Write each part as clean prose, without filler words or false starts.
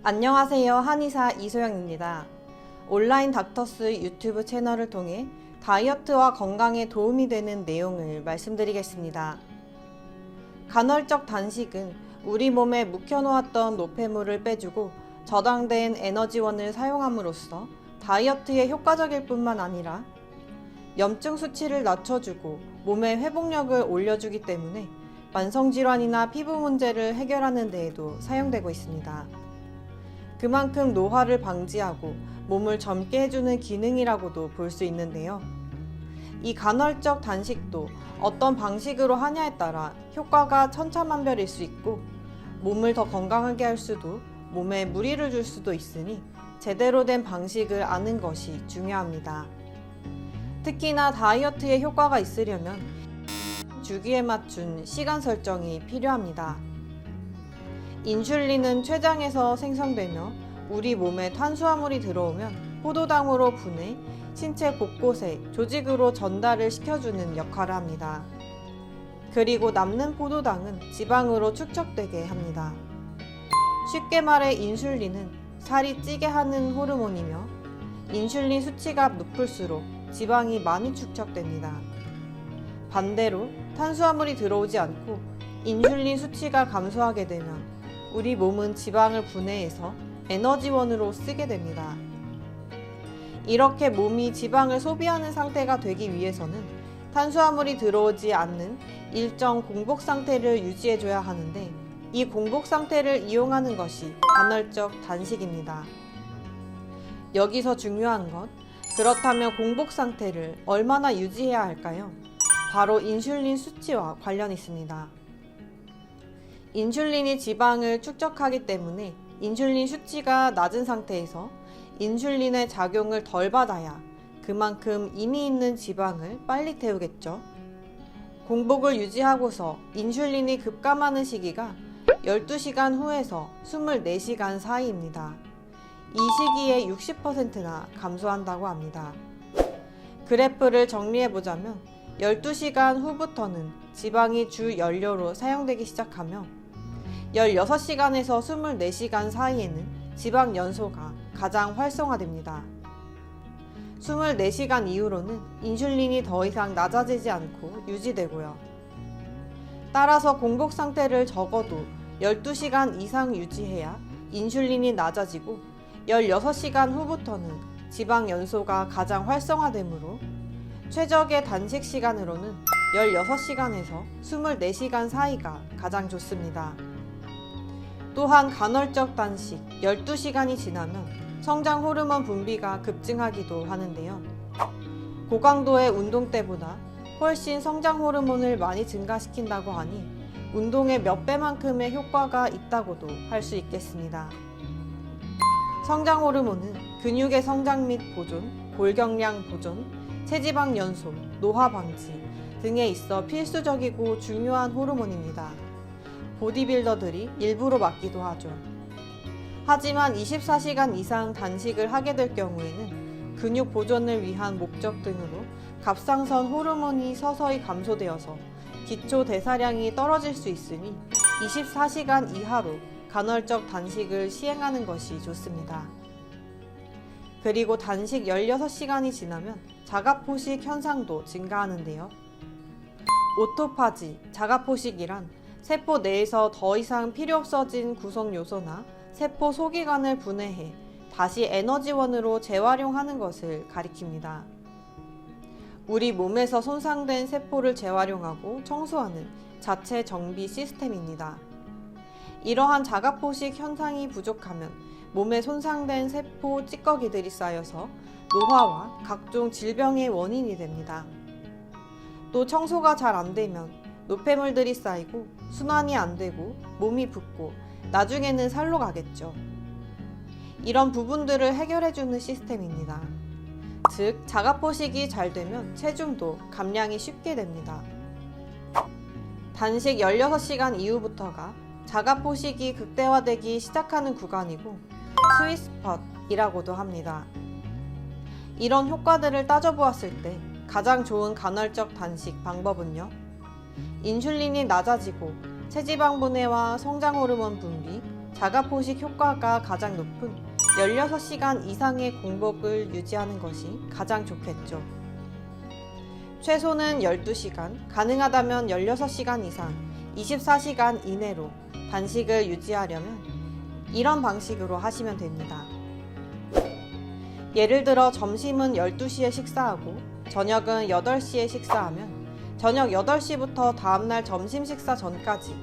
안녕하세요. 한의사 이소영입니다. 온라인 닥터스 유튜브 채널을 통해 다이어트와 건강에 도움이 되는 내용을 말씀드리겠습니다. 간헐적 단식은 우리 몸에 묵혀놓았던 노폐물을 빼주고 저장된 에너지원을 사용함으로써 다이어트에 효과적일 뿐만 아니라 염증 수치를 낮춰주고 몸의 회복력을 올려주기 때문에 만성질환이나 피부 문제를 해결하는 데에도 사용되고 있습니다. 그만큼 노화를 방지하고 몸을 젊게 해주는 기능이라고도 볼 수 있는데요. 이 간헐적 단식도 어떤 방식으로 하냐에 따라 효과가 천차만별일 수 있고 몸을 더 건강하게 할 수도 몸에 무리를 줄 수도 있으니 제대로 된 방식을 아는 것이 중요합니다. 특히나 다이어트에 효과가 있으려면 주기에 맞춘 시간 설정이 필요합니다. 인슐린은 췌장에서 생성되며 우리 몸에 탄수화물이 들어오면 포도당으로 분해 신체 곳곳에 조직으로 전달을 시켜주는 역할을 합니다. 그리고 남는 포도당은 지방으로 축적되게 합니다. 쉽게 말해 인슐린은 살이 찌게 하는 호르몬이며 인슐린 수치가 높을수록 지방이 많이 축적됩니다. 반대로 탄수화물이 들어오지 않고 인슐린 수치가 감소하게 되면 우리 몸은 지방을 분해해서 에너지원으로 쓰게 됩니다. 이렇게 몸이 지방을 소비하는 상태가 되기 위해서는 탄수화물이 들어오지 않는 일정 공복 상태를 유지해줘야 하는데 이 공복 상태를 이용하는 것이 간헐적 단식입니다. 여기서 중요한 것, 그렇다면 공복 상태를 얼마나 유지해야 할까요? 바로 인슐린 수치와 관련이 있습니다. 인슐린이 지방을 축적하기 때문에 인슐린 수치가 낮은 상태에서 인슐린의 작용을 덜 받아야 그만큼 이미 있는 지방을 빨리 태우겠죠. 공복을 유지하고서 인슐린이 급감하는 시기가 12시간 후에서 24시간 사이입니다. 이 시기에 60%나 감소한다고 합니다. 그래프를 정리해보자면 12시간 후부터는 지방이 주 연료로 사용되기 시작하며 16시간에서 24시간 사이에는 지방 연소가 가장 활성화됩니다. 24시간 이후로는 인슐린이 더 이상 낮아지지 않고 유지되고요. 따라서 공복 상태를 적어도 12시간 이상 유지해야 인슐린이 낮아지고 16시간 후부터는 지방 연소가 가장 활성화되므로 최적의 단식 시간으로는 16시간에서 24시간 사이가 가장 좋습니다. 또한 간헐적 단식 12시간이 지나면 성장 호르몬 분비가 급증하기도 하는데요. 고강도의 운동 때보다 훨씬 성장 호르몬을 많이 증가시킨다고 하니 운동의 몇 배만큼의 효과가 있다고도 할 수 있겠습니다. 성장 호르몬은 근육의 성장 및 보존, 골격량 보존, 체지방 연소, 노화 방지 등에 있어 필수적이고 중요한 호르몬입니다. 보디빌더들이 일부러 맞기도 하죠. 하지만 24시간 이상 단식을 하게 될 경우에는 근육 보존을 위한 목적 등으로 갑상선 호르몬이 서서히 감소되어서 기초 대사량이 떨어질 수 있으니 24시간 이하로 간헐적 단식을 시행하는 것이 좋습니다. 그리고 단식 16시간이 지나면 자가포식 현상도 증가하는데요. 오토파지, 자가포식이란 세포 내에서 더 이상 필요 없어진 구성 요소나 세포 소기관을 분해해 다시 에너지원으로 재활용하는 것을 가리킵니다. 우리 몸에서 손상된 세포를 재활용하고 청소하는 자체 정비 시스템입니다. 이러한 자가포식 현상이 부족하면 몸에 손상된 세포 찌꺼기들이 쌓여서 노화와 각종 질병의 원인이 됩니다. 또 청소가 잘 안 되면 노폐물들이 쌓이고 순환이 안 되고 몸이 붓고 나중에는 살로 가겠죠. 이런 부분들을 해결해주는 시스템입니다. 즉, 자가포식이 잘 되면 체중도 감량이 쉽게 됩니다. 단식 16시간 이후부터가 자가포식이 극대화되기 시작하는 구간이고 스윗스폿이라고도 합니다. 이런 효과들을 따져보았을 때 가장 좋은 간헐적 단식 방법은요, 인슐린이 낮아지고 체지방 분해와 성장 호르몬 분비, 자가포식 효과가 가장 높은 16시간 이상의 공복을 유지하는 것이 가장 좋겠죠. 최소는 12시간, 가능하다면 16시간 이상, 24시간 이내로 단식을 유지하려면 이런 방식으로 하시면 됩니다. 예를 들어 점심은 12시에 식사하고 저녁은 8시에 식사하면 저녁 8시부터 다음날 점심 식사 전까지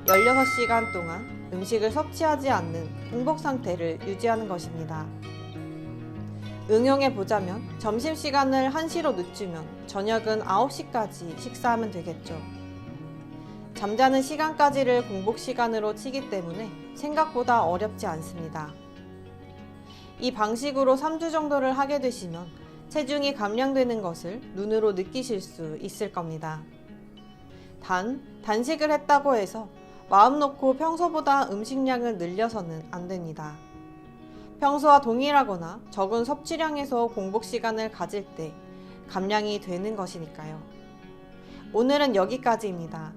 16시간 동안 음식을 섭취하지 않는 공복 상태를 유지하는 것입니다. 응용해 보자면 점심시간을 1시로 늦추면 저녁은 9시까지 식사하면 되겠죠. 잠자는 시간까지를 공복 시간으로 치기 때문에 생각보다 어렵지 않습니다. 이 방식으로 3주 정도를 하게 되시면 체중이 감량되는 것을 눈으로 느끼실 수 있을 겁니다. 단, 단식을 했다고 해서 마음 놓고 평소보다 음식량을 늘려서는 안 됩니다. 평소와 동일하거나 적은 섭취량에서 공복 시간을 가질 때 감량이 되는 것이니까요. 오늘은 여기까지입니다.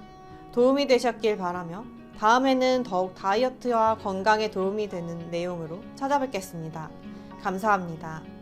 도움이 되셨길 바라며 다음에는 더욱 다이어트와 건강에 도움이 되는 내용으로 찾아뵙겠습니다. 감사합니다.